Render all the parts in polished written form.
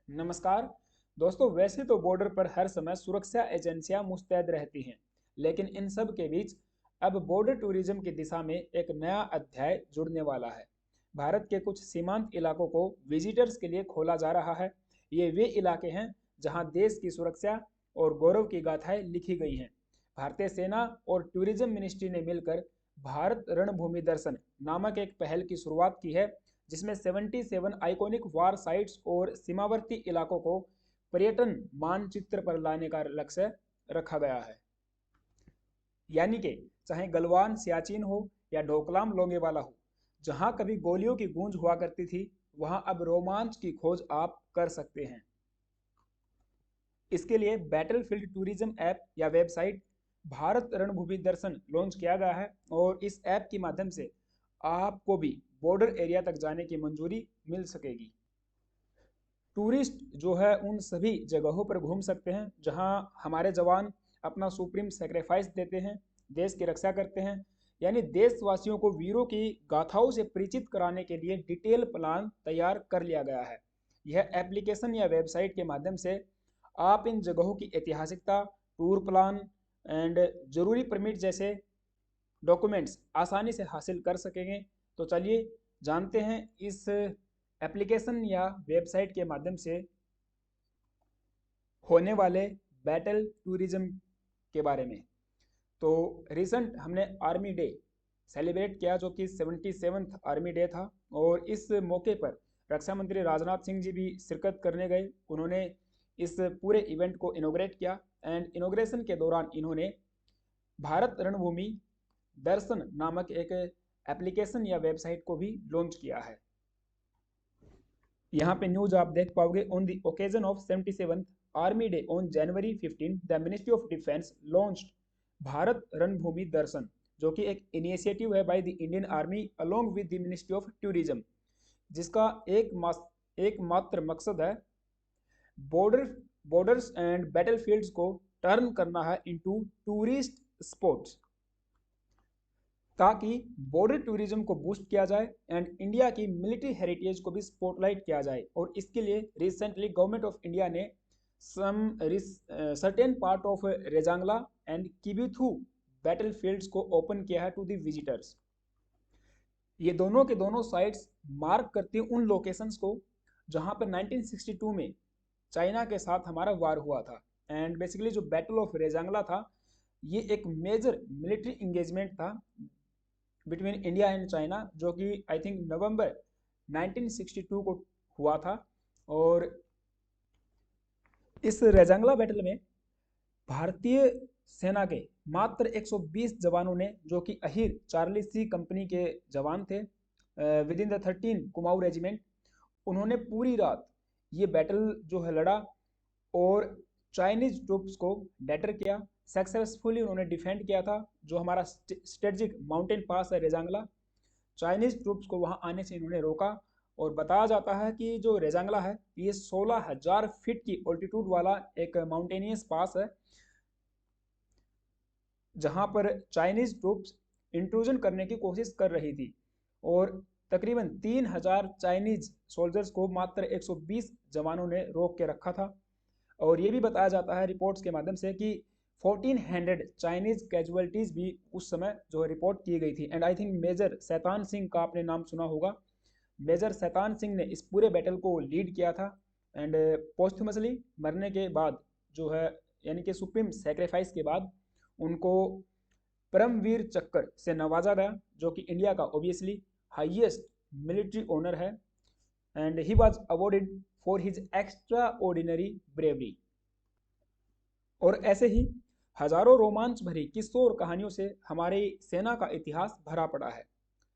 नमस्कार दोस्तों। वैसे तो बॉर्डर पर हर समय सुरक्षा एजेंसियां मुस्तैद रहती हैं, लेकिन इन सब के बीच अब बॉर्डर टूरिज्म की दिशा में एक नया अध्याय जुड़ने वाला है। भारत के कुछ सीमांत इलाकों को विजिटर्स के लिए खोला जा रहा है। ये वे इलाके हैं जहां देश की सुरक्षा और गौरव की गाथाएं लिखी गई हैं। भारतीय सेना और टूरिज्म मिनिस्ट्री ने मिलकर भारत रणभूमि दर्शन नामक एक पहल की शुरुआत की है, जिसमें 77 आइकॉनिक वार साइट्स और सीमावर्ती इलाकों को पर्यटन मानचित्र पर लाने का लक्ष्य रखा गया है। यानी कि चाहे गलवान सियाचिन हो या डोकलाम लोंगेवाला हो, जहां कभी गोलियों की गूंज हुआ करती थी, वहां अब रोमांच की खोज आप कर सकते हैं। इसके लिए बैटलफील्ड टूरिज्म ऐप या वेबसाइट भारत रणभूमि दर्शन लॉन्च किया गया है, और इस ऐप के माध्यम से आपको भी बॉर्डर एरिया तक जाने की मंजूरी मिल सकेगी। टूरिस्ट जो है उन सभी जगहों पर घूम सकते हैं जहां हमारे जवान अपना सुप्रीम सेक्रीफाइस देते हैं, देश की रक्षा करते हैं। यानी देशवासियों को वीरों की गाथाओं से परिचित कराने के लिए डिटेल प्लान तैयार कर लिया गया है। यह एप्लीकेशन या वेबसाइट के माध्यम से आप इन जगहों की ऐतिहासिकता, टूर प्लान एंड जरूरी परमिट जैसे डॉक्यूमेंट्स आसानी से हासिल कर सकेंगे। तो चलिए जानते हैं इस एप्लीकेशन या वेबसाइट के माध्यम से होने वाले बैटल टूरिज्म के बारे में। तो रिसेंट हमने आर्मी डे सेलिब्रेट किया, जो कि 77th आर्मी डे था, और इस मौके पर रक्षा मंत्री राजनाथ सिंह जी भी शिरकत करने गए। उन्होंने इस पूरे इवेंट को इनोग्रेट किया, एंड इनोग्रेशन के दौरान इन्होंने भारत रणभूमि दर्शन नामक एक एप्लीकेशन या वेबसाइट को भी लॉन्च किया है। यहाँ पे न्यूज आप देख पाओगे, on the occasion of 77th army day on January 15 the ministry of defence launched Bharat रणभूमि दर्शन, जो कि एक इनिशिएटिव है by the Indian army along with the ministry of tourism, जिसका एकमात्र मकसद है बॉर्डर बॉर्डर्स एंड बैटलफील्ड्स को टर्न करना है इनटू टूरिस्ट स्पॉट्स, ताकि बॉर्डर टूरिज्म को बूस्ट किया जाए एंड इंडिया की मिलिट्री हेरिटेज को भी स्पॉटलाइट किया जाए। और इसके लिए रिसेंटली गवर्नमेंट ऑफ इंडिया ने some certain part of Rezangla and Kibithu battlefields को ओपन किया है टू द विजिटर्स। ये दोनों के दोनों साइट्स मार्क करती हैं उन लोकेशंस को जहां पर 1962 में चाइना के साथ हमारा वार हुआ था। एंड बेसिकली जो बैटल ऑफ रेजांगला था, ये एक मेजर मिलिट्री इंगेजमेंट था बिटवीन इंडिया एंड चाइना, जो कि आई थिंक नवंबर 1962 को हुआ था। और इस रेजांगला बैटल में भारतीय सेना के मात्र 120 जवानों ने, जो कि अहिर चार्ली सी कंपनी के जवान थे with in the 13 Kumaon regiment, उन्होंने पूरी रात ये बैटल जो है लड़ा और चाइनीज ट्रूप्स को डेटर किया। सक्सेसफुली उन्होंने डिफेंड किया था जो हमारा स्ट्रेटजिक माउंटेन पास है रेजांगला। चाइनीज ट्रूप्स को वहां आने से इन्होंने रोका, और बताया जाता है कि जो रेजांगला है ये 16,000 फीट की ऑल्टीट्यूड वाला एक माउंटेनियस पास है, जहां पर चाइनीज ट्रूप्स इंट्रूजन करने की कोशिश कर रही थी, और तकरीबन 3,000 चाइनीज सोल्जर्स को मात्र 120 जवानों ने रोक के रखा था। और ये भी बताया जाता है रिपोर्ट्स के माध्यम से कि 1400 चाइनीज कैजुअलिटीज भी उस समय जो है रिपोर्ट की गई थी। And I think major Shaitan Singh का आपने नाम सुना होगा। मेजर शैतान सिंह ने इस पूरे बैटल को लीड किया था, एंड पोस्टमसली मरने के बाद जो है, यानी कि सुप्रीम सेक्रीफाइस के बाद, उनको परमवीर चक्र से नवाजा गया, जो कि इंडिया का ऑब्वियसली हाईएस्ट मिलिट्री ऑनर है। And he was awarded for his extra ordinary bravery. और ऐसे ही हजारों रोमांच भरी किस्सों और कहानियों से हमारी सेना का इतिहास भरा पड़ा है।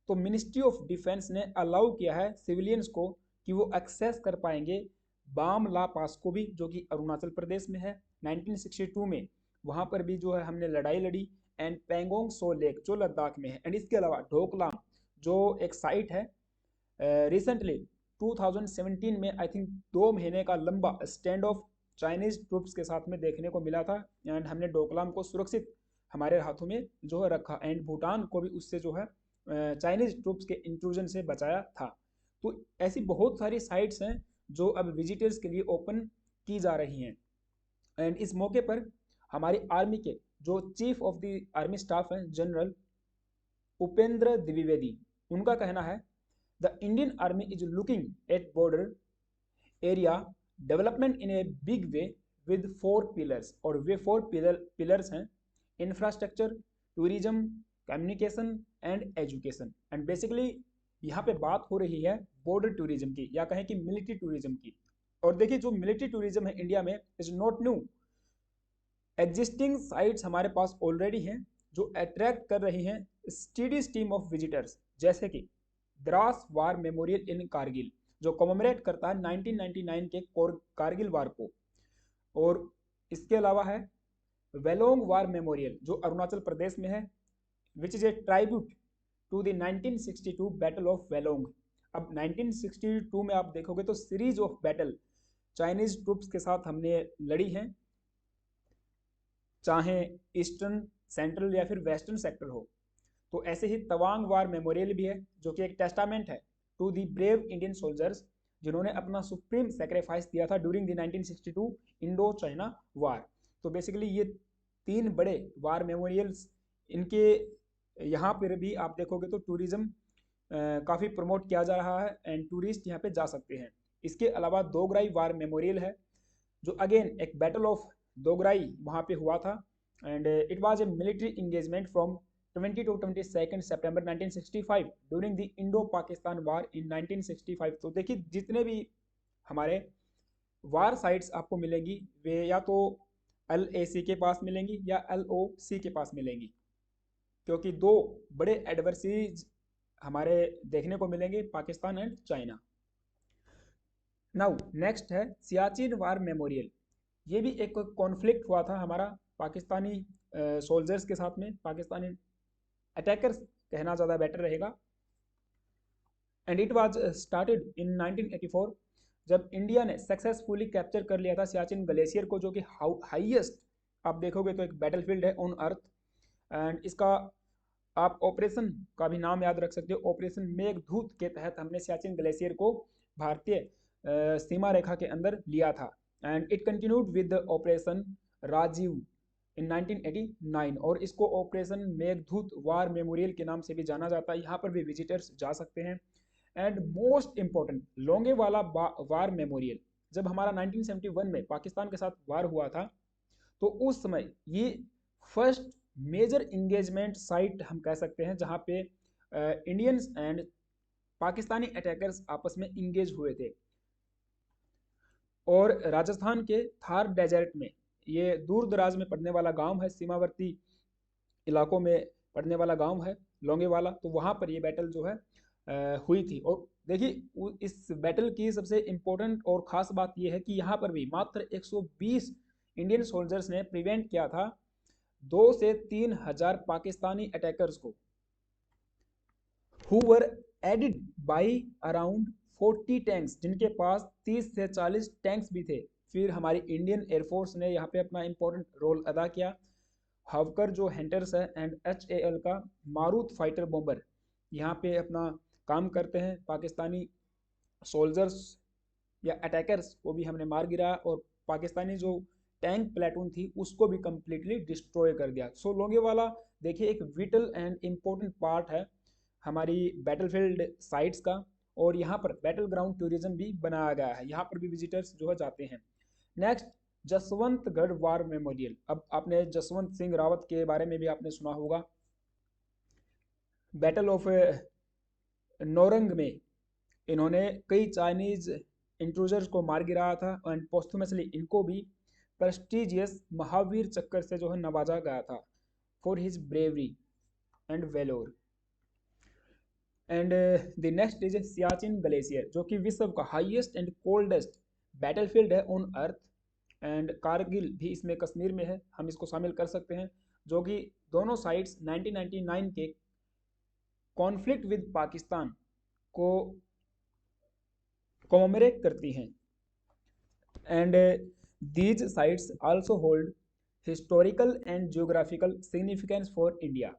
तो मिनिस्ट्री ऑफ डिफेंस ने अलाउ किया है सिविलियंस को कि वो एक्सेस कर पाएंगे बाम ला पास को भी, जो कि अरुणाचल प्रदेश में है। 1962 में वहां पर भी जो है हमने लड़ाई लड़ी। एंड पेंगोंग सो लेक जो लद्दाख में है, एंड इसके अलावा ढोकलाम जो एक साइट है, रिसेंटली 2017 में आई थिंक 2 महीने का लंबा स्टैंड ऑफ चाइनीज ट्रूप्स के साथ में देखने को मिला था। एंड हमने डोकलाम को सुरक्षित हमारे हाथों में जो है रखा, एंड भूटान को भी उससे जो है चाइनीज ट्रूप्स के इंट्रूजन से बचाया था। तो ऐसी बहुत सारी साइट्स हैं जो अब विजिटर्स के लिए ओपन की जा रही हैं। एंड इस मौके पर हमारी आर्मी के जो chief of the army staff हैं जनरल उपेंद्र द्विवेदी, उनका कहना है the Indian army is looking at border area development in a big way with 4 pillars. और वे 4 पिलर्स हैं infrastructure, tourism, communication and education. And basically यहाँ पे बात हो रही है बॉर्डर टूरिज्म की, या कहें कि मिलिट्री टूरिज्म की। और देखिए जो मिलिट्री टूरिज्म है इंडिया में is not new, existing sites हमारे पास ऑलरेडी हैं जो अट्रैक्ट कर रही हैं स्टडी स्ट्रीम ऑफ विजिटर्स, जैसे कि द्रास वार मेमोरियल इन कारगिल जो कॉमेमोरेट करता है 1999 के कारगिल वार को। और इसके अलावा है वेलोंग वार मेमोरियल जो अरुणाचल प्रदेश में है, which is a tribute to the 1962 battle of Walong. अब 1962 में आप देखोगे तो series of battle Chinese troops के साथ हमने लड़ी हैं, चाहे ईस्टर्न, सेंट्रल या फिर वेस्टर्न सेक्टर हो। तो ऐसे ही तवांग वार मेमोरियल भी है जो कि एक टेस्टामेंट है to the brave Indian soldiers जिन्होंने अपना सुप्रीम सेक्रीफाइस दिया था during the 1962 Indo China war. तो बेसिकली ये 3 बड़े वार मेमोरियल्स, इनके यहाँ पर भी आप देखोगे तो टूरिज्म काफ़ी प्रमोट किया जा रहा है एंड टूरिस्ट यहाँ पे जा सकते हैं। इसके अलावा दोगराई वार मेमोरियल है जो अगेन एक बैटल ऑफ दोगराई वहाँ पे हुआ था and it was a military engagement from 20 to 22 September 1965 during the Indo Pakistan war in 1965। तो देखिए जितने भी हमारे वार साइट्स आपको मिलेंगी वे या तो LAC के पास मिलेंगी या LOC के पास मिलेंगी, क्योंकि 2 बड़े एडवर्सरीज हमारे देखने को मिलेंगे, Pakistan and China. Now next है सियाचिन वार मेमोरियल। ये भी एक कॉन्फ्लिक्ट हुआ था हमारा पाकिस्तानी सोल्जर्स के साथ में, पाकिस्तानी अटैकर्स कहना ज़्यादा बेटर रहेगा। And it was started in 1984 जब इंडिया ने सक्सेसफुली कैप्चर कर लिया था सियाचिन ग्लेशियर को, जो कि हाईएस्ट आप देखोगे तो एक बैटलफील्ड है ऑन अर्थ। एंड इसका आप ऑपरेशन का भी नाम याद रख सकते हो, ऑपरेशन मेघदूत के तहत हमने सियाचिन ग्लेशियर को भारतीय सीमा रेखा के अंदर लिया था। And it continued with operation Rajiv in 1989 और इसको ऑपरेशन मेघदूत वार मेमोरियल के नाम से भी जाना जाता है। यहाँ पर भी विजिटर्स जा सकते हैं। And most important Longewala war memorial, जब हमारा 1971 में पाकिस्तान के साथ वार हुआ था तो उस समय ये फर्स्ट मेजर इंगेजमेंट साइट हम कह सकते हैं जहाँ पे इंडियंस एंड पाकिस्तानी अटैकर्स आपस में इंगेज हुए थे। और राजस्थान के थार डेजर्ट में, ये दूर दराज में पड़ने वाला गांव है, सीमावर्ती इलाकों में पड़ने वाला गांव है लोंगेवाला, तो वहाँ पर ये बैटल जो है हुई थी। और देखिए इस बैटल की सबसे इम्पोर्टेंट और ख़ास बात यह है कि यहाँ पर भी मात्र 120 इंडियन सोल्जर्स ने प्रिवेंट किया था 2 से 3 हज़ार पाकिस्तानी अटैकर्स को, who were aided by around 40 tanks, जिनके पास 30 से 40 टैंक्स भी थे। फिर हमारी इंडियन एयरफोर्स ने यहाँ पे अपना इंपॉर्टेंट रोल अदा किया। हवकर जो हंटर्स है एंड HAL का मारूत फाइटर बॉम्बर यहाँ पे अपना काम करते हैं। पाकिस्तानी सोल्जर्स या अटैकर्स को भी हमने मार गिराया और पाकिस्तानी जो टैंक प्लेटून थी उसको भी कम्प्लीटली डिस्ट्रॉय कर दिया। सो लोंगेवाला देखिए एक विटल एंड इम्पोर्टेंट पार्ट है हमारी बैटलफील्ड साइट्स का, और यहाँ पर बैटल ग्राउंड टूरिज्म भी बनाया गया है, यहाँ पर भी विजिटर्स जो है जाते हैं। Next Jaswantgarh war memorial. अब आपने जसवंत सिंह रावत के बारे में भी आपने सुना होगा। बैटल ऑफ नौरंग में इन्होंने कई चाइनीज इंट्रूजर्स को मार गिराया था एंड पोस्टुमसली इनको भी प्रेस्टिजियस महावीर चक्कर से जो है नवाजा गया था for his bravery and valour. And the next is Siachen glacier, जो कि विश्व का हाईएस्ट एंड कोल्डेस्ट बैटलफील्ड है ऑन अर्थ। एंड कारगिल भी इसमें कश्मीर में है, हम इसको शामिल कर सकते हैं, जो कि दोनों साइड्स 1999 के कॉन्फ्लिक्ट विद पाकिस्तान को कॉमेमोरेट करती हैं। And these sites also hold historical and geographical significance for India.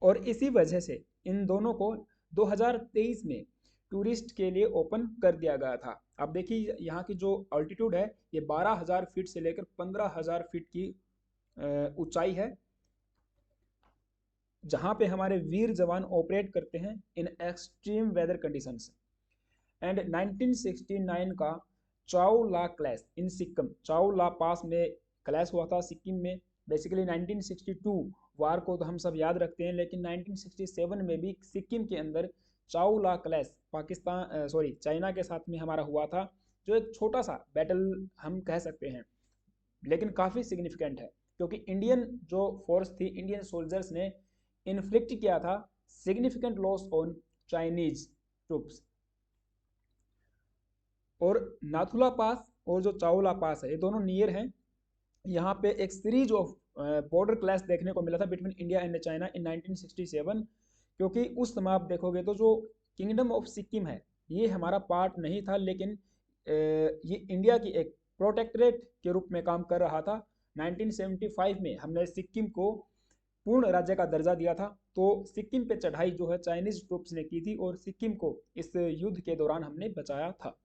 और इसी वजह से इन दोनों को 2023 में टूरिस्ट के लिए ओपन कर दिया गया था। अब देखिए यहाँ की जो अल्टीट्यूड है ये 12,000 फीट से लेकर 15,000 फीट की ऊंचाई है, जहाँ पे हमारे वीर जवान ऑपरेट करते हैं in extreme weather conditions. And 1969 का चाओ ला क्लैश इन सिक्किम, चाओ ला पास में क्लैश हुआ था सिक्किम में। बेसिकली 1962 वार को तो हम सब याद रखते हैं, लेकिन 1967 में भी सिक्किम के अंदर चाओ ला क्लैश पाकिस्तान सॉरी चाइना के साथ में हमारा हुआ था, जो एक छोटा सा बैटल हम कह सकते हैं, लेकिन काफ़ी सिग्निफिकेंट है क्योंकि इंडियन जो फोर्स थी, इंडियन सोल्जर्स ने इन्फ्लिक्ट किया था significant loss on Chinese troops. और नाथुला पास और जो चाओला पास है ये दोनों नियर हैं। यहाँ पे एक सीरीज ऑफ बॉर्डर क्लैश देखने को मिला था between India and China in 1967, क्योंकि उस समय आप देखोगे तो जो किंगडम ऑफ सिक्किम है ये हमारा पार्ट नहीं था, लेकिन ये इंडिया की एक प्रोटेक्टरेट के रूप में काम कर रहा था। 1975 में हमने सिक्किम को पूर्ण राज्य का दर्जा दिया था, तो सिक्किम पे चढ़ाई जो है चाइनीज ट्रूप्स ने की थी और सिक्किम को इस युद्ध के दौरान हमने बचाया था।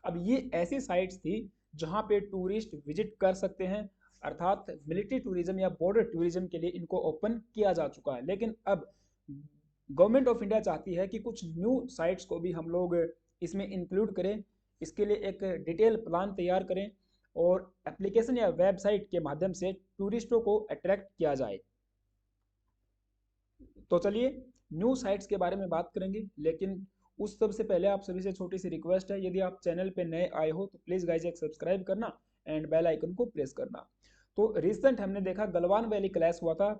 अब ये ऐसी साइट्स थी जहाँ पे टूरिस्ट विजिट कर सकते हैं, अर्थात मिलिट्री टूरिज्म या बॉर्डर टूरिज्म के लिए इनको ओपन किया जा चुका है। लेकिन अब गवर्नमेंट ऑफ इंडिया चाहती है कि कुछ न्यू साइट्स को भी हम लोग इसमें इंक्लूड करें, इसके लिए एक डिटेल प्लान तैयार करें और एप्लीकेशन या वेबसाइट के माध्यम से टूरिस्टों को अट्रैक्ट किया जाए। तो चलिए न्यू साइट्स के बारे में बात करेंगे, लेकिन उस सबसे पहले आप सभी से छोटी सी रिक्वेस्ट है, यदि आप चैनल पे नए आए हो तो प्लीज़ गाइज एक सब्सक्राइब करना एंड बेल आइकन को प्रेस करना। तो रिसेंट हमने देखा गलवान वैली क्लैश हुआ था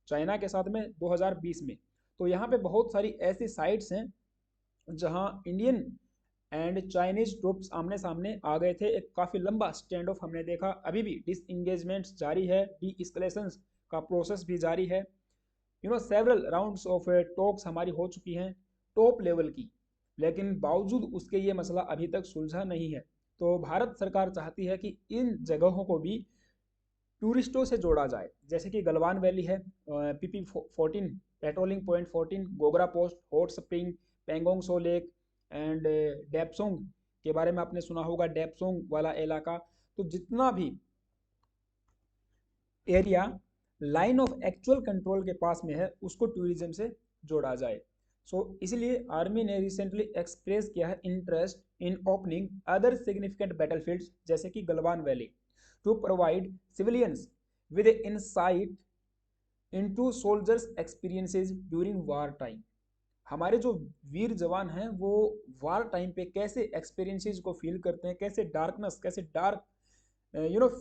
चाइना के साथ में 2020 में। तो यहाँ पे बहुत सारी ऐसी साइट्स हैं जहाँ इंडियन एंड चाइनीज ट्रूप्स आमने सामने आ गए थे। एक काफ़ी लंबा स्टैंड ऑफ हमने देखा, अभी भी डिसएंगेजमेंट जारी है, डी एस्केलेशन का प्रोसेस भी जारी है। सेवरल राउंड्स ऑफ टॉक्स हमारी हो चुकी हैं टॉप लेवल की, लेकिन बावजूद उसके ये मसला अभी तक सुलझा नहीं है। तो भारत सरकार चाहती है कि इन जगहों को भी टूरिस्टों से जोड़ा जाए, जैसे कि गलवान वैली है, PP14 patrolling point 14, Gogra post, hot spring, Pangong Tso lake and Depsang के बारे में आपने सुना होगा, डेपसोंग वाला इलाका। तो जितना भी area line of actual control के पास में है उसको टूरिज्म से जोड़ा जाए। इसलिए आर्मी ने रिसेंटली एक्सप्रेस किया है interest in opening other significant battlefields जैसे कि Galwan valley to provide civilians with insight into soldiers experiences during war time. हमारे जो वीर जवान हैं वो वार टाइम पे कैसे एक्सपीरियंसेस को फील करते हैं, कैसे डार्कनेस, कैसे डार्क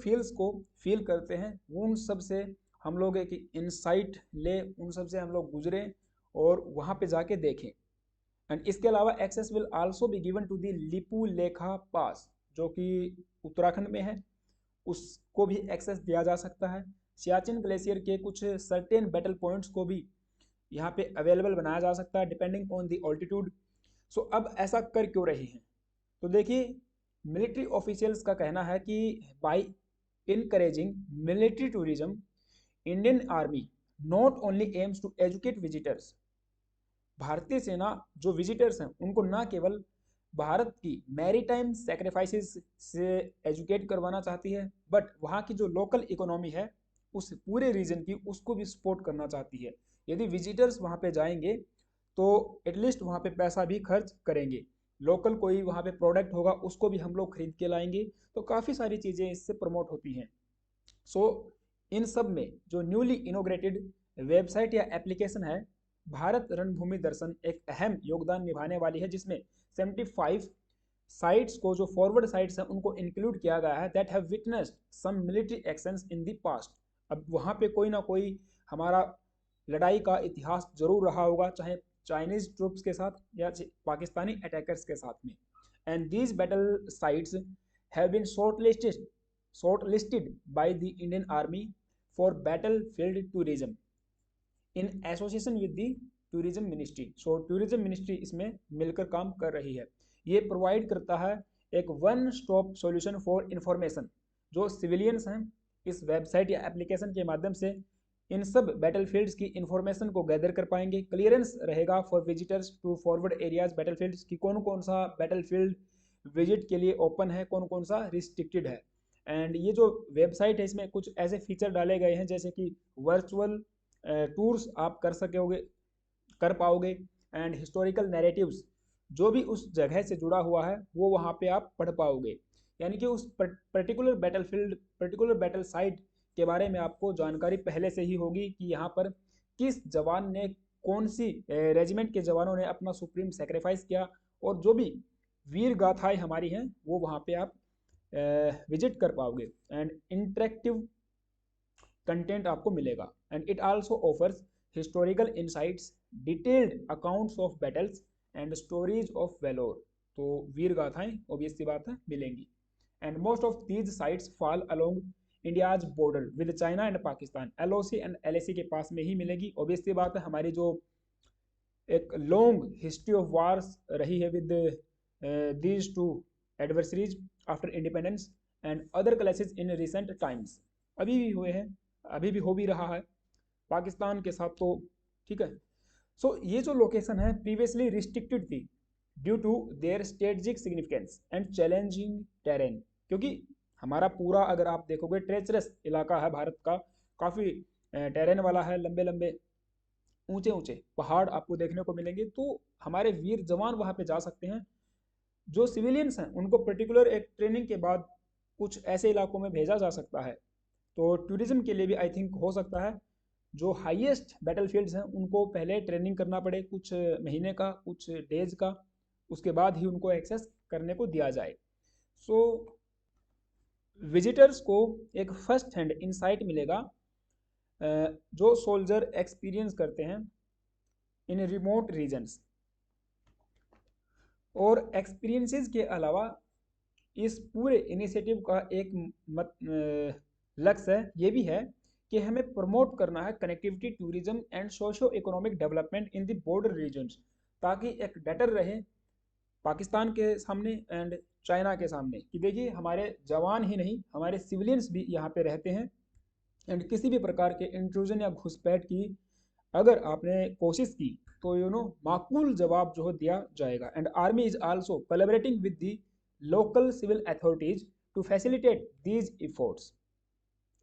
फील्स को फील करते हैं, उन सब से हम लोग एक इंसाइट ले, उन सब से हम लोग गुजरें और वहाँ पे जाके देखें। एंड इसके अलावा access will also be given to the Lipu Lekh pass जो कि उत्तराखंड में है, उसको भी एक्सेस दिया जा सकता है। सियाचिन ग्लेशियर के कुछ सर्टेन बैटल पॉइंट्स को भी यहाँ पे अवेलेबल बनाया जा सकता है डिपेंडिंग ऑन दी ऑल्टीट्यूड। सो अब ऐसा कर क्यों रहे हैं, तो देखिए मिलिट्री ऑफिशियल्स का कहना है कि by encouraging military tourism Indian army not only aims to educate visitors. भारतीय सेना जो विजिटर्स हैं उनको न केवल भारत की मैरीटाइम सेक्रीफाइसेस से एजुकेट करवाना चाहती है, बट वहाँ की जो लोकल इकोनॉमी है उस पूरे रीजन की उसको भी सपोर्ट करना चाहती है। यदि विजिटर्स वहाँ पे जाएंगे तो एटलीस्ट वहाँ पे पैसा भी खर्च करेंगे, लोकल कोई वहाँ पे प्रोडक्ट होगा उसको भी हम लोग खरीद के लाएंगे, तो काफ़ी सारी चीज़ें इससे प्रमोट होती हैं। इन सब में जो न्यूली इनोग्रेटेड वेबसाइट या एप्लीकेशन है भारत रणभूमि दर्शन एक अहम योगदान निभाने वाली है, जिसमें 75 साइट्स को जो फॉरवर्ड साइट्स हैं उनको इंक्लूड किया गया है that have witnessed some military actions in the past. अब वहाँ पे कोई ना कोई हमारा लड़ाई का इतिहास जरूर रहा होगा, चाहे चाइनीज ट्रूप्स के साथ या पाकिस्तानी अटैकर्स के साथ में। And these battle sites have been shortlisted by the Indian Army for battlefield tourism in association with the tourism ministry। So tourism ministry इसमें मिलकर काम कर रही है। ये प्रोवाइड करता है एक one stop solution for information. जो सिविलियंस हैं इस वेबसाइट या एप्लीकेशन के माध्यम से इन सब बैटलफील्ड्स की इंफॉर्मेशन को गैदर कर पाएंगे। क्लियरेंस रहेगा for visitors to forward areas battlefields की कौन कौन सा बैटलफील्ड विजिट के लिए ओपन है, कौन कौन सा रिस्ट्रिक्टेड है। एंड ये जो वेबसाइट है इसमें कुछ ऐसे फीचर डाले गए हैं जैसे कि वर्चुअल टूर्स आप कर पाओगे एंड हिस्टोरिकल नैरेटिव्स जो भी उस जगह से जुड़ा हुआ है वो वहाँ पे आप पढ़ पाओगे। यानी कि उस particular battlefield particular battle site के बारे में आपको जानकारी पहले से ही होगी कि यहाँ पर किस जवान ने कौन सी रेजिमेंट के जवानों ने अपना सुप्रीम सेक्रीफाइस किया और जो भी वीर गाथाएं हमारी हैं वो वहाँ पे आप विजिट कर पाओगे एंड इंटरेक्टिव कंटेंट आपको मिलेगा। And it also offers historical insights, detailed accounts of battles and stories of valour. तो वीर गाथाएं ऑब्वियस सी बात है मिलेंगी। And most of these sites fall along India's border with China and Pakistan. LOC and LAC के पास में ही मिलेगी। ऑब्वियस सी बात है हमारी जो एक लॉन्ग हिस्ट्री ऑफ वार्स रही है with these two adversaries after independence and other clashes in recent times. अभी भी हुए हैं, अभी भी हो भी रहा है पाकिस्तान के साथ, तो ठीक है। सो ये जो लोकेशन है प्रीवियसली रिस्ट्रिक्टेड थी due to their strategic significance and challenging terrain, क्योंकि हमारा पूरा अगर आप देखोगे ट्रेचरस इलाका है भारत का, काफ़ी टेरेन वाला है, लंबे लंबे ऊंचे ऊंचे पहाड़ आपको देखने को मिलेंगे। तो हमारे वीर जवान वहाँ पे जा सकते हैं। जो सिविलियंस हैं उनको पर्टिकुलर एक ट्रेनिंग के बाद कुछ ऐसे इलाकों में भेजा जा सकता है। तो टूरिज्म के लिए भी आई थिंक हो सकता है जो हाईएस्ट बैटलफील्ड्स हैं उनको पहले ट्रेनिंग करना पड़े कुछ महीने का, कुछ डेज का, उसके बाद ही उनको एक्सेस करने को दिया जाए। सो विजिटर्स को एक फर्स्ट हैंड इंसाइट मिलेगा जो सोल्जर एक्सपीरियंस करते हैं इन रिमोट रीजन्स। और एक्सपीरियंसेस के अलावा इस पूरे इनिशिएटिव का एक लक्ष्य ये भी है कि हमें प्रमोट करना है connectivity, tourism and socio economic development in the border regions, ताकि एक डटर रहे पाकिस्तान के सामने एंड चाइना के सामने कि देखिए हमारे जवान ही नहीं हमारे सिविलियंस भी यहाँ पे रहते हैं एंड किसी भी प्रकार के इंट्रूजन या घुसपैठ की अगर आपने कोशिश की तो माकूल जवाब जो दिया जाएगा। And army is also collaborating with the local civil authorities to facilitate these efforts.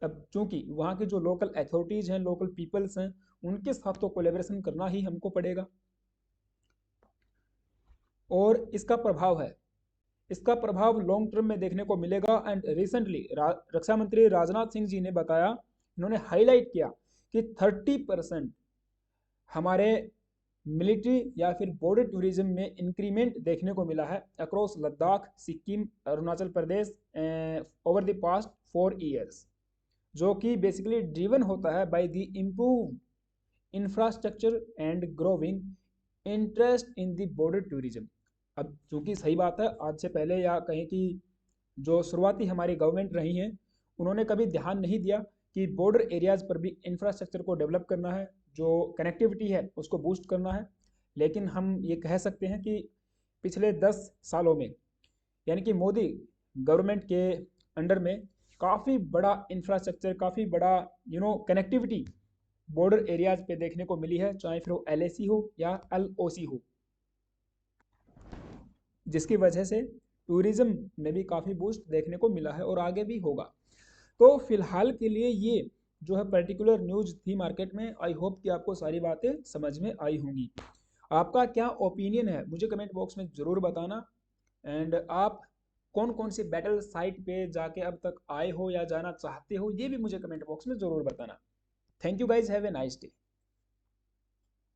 अब चूंकि वहाँ की जो लोकल अथॉरिटीज हैं, लोकल पीपल्स हैं, उनके साथ तो कोलेब्रेशन करना ही हमको पड़ेगा। और इसका प्रभाव लॉन्ग टर्म में देखने को मिलेगा। एंड रिसेंटली रक्षा मंत्री राजनाथ सिंह जी ने बताया, इन्होंने हाईलाइट किया कि 30% हमारे मिलिट्री या फिर बॉर्डर टूरिज्म में इंक्रीमेंट देखने को मिला है across Ladakh, Sikkim, Arunachal Pradesh over the past 4 years, जो कि बेसिकली ड्रिवन होता है by the improve infrastructure and growing interest in the border tourism. अब चूंकि सही बात है, आज से पहले या कहें कि जो शुरुआती हमारी गवर्नमेंट रही हैं उन्होंने कभी ध्यान नहीं दिया कि बॉर्डर एरियाज़ पर भी इंफ्रास्ट्रक्चर को डेवलप करना है, जो कनेक्टिविटी है उसको बूस्ट करना है। लेकिन हम ये कह सकते हैं कि पिछले 10 सालों में यानी कि मोदी गवर्नमेंट के अंडर में काफ़ी बड़ा इंफ्रास्ट्रक्चर, काफ़ी बड़ा कनेक्टिविटी बॉर्डर एरियाज़ पे देखने को मिली है, चाहे फिर वो LAC हो या LOC हो, जिसकी वजह से टूरिज्म में भी काफ़ी बूस्ट देखने को मिला है और आगे भी होगा। तो फिलहाल के लिए ये जो है पर्टिकुलर न्यूज़ थी मार्केट में। आई होप कि आपको सारी बातें समझ में आई होंगी। आपका क्या ओपिनियन है मुझे कमेंट बॉक्स में ज़रूर बताना। एंड आप कौन कौन सी बैटल साइट पे जाके अब तक आए हो या जाना चाहते हो ये भी मुझे कमेंट बॉक्स में ज़रूर बताना। Thank you guys, have a nice day.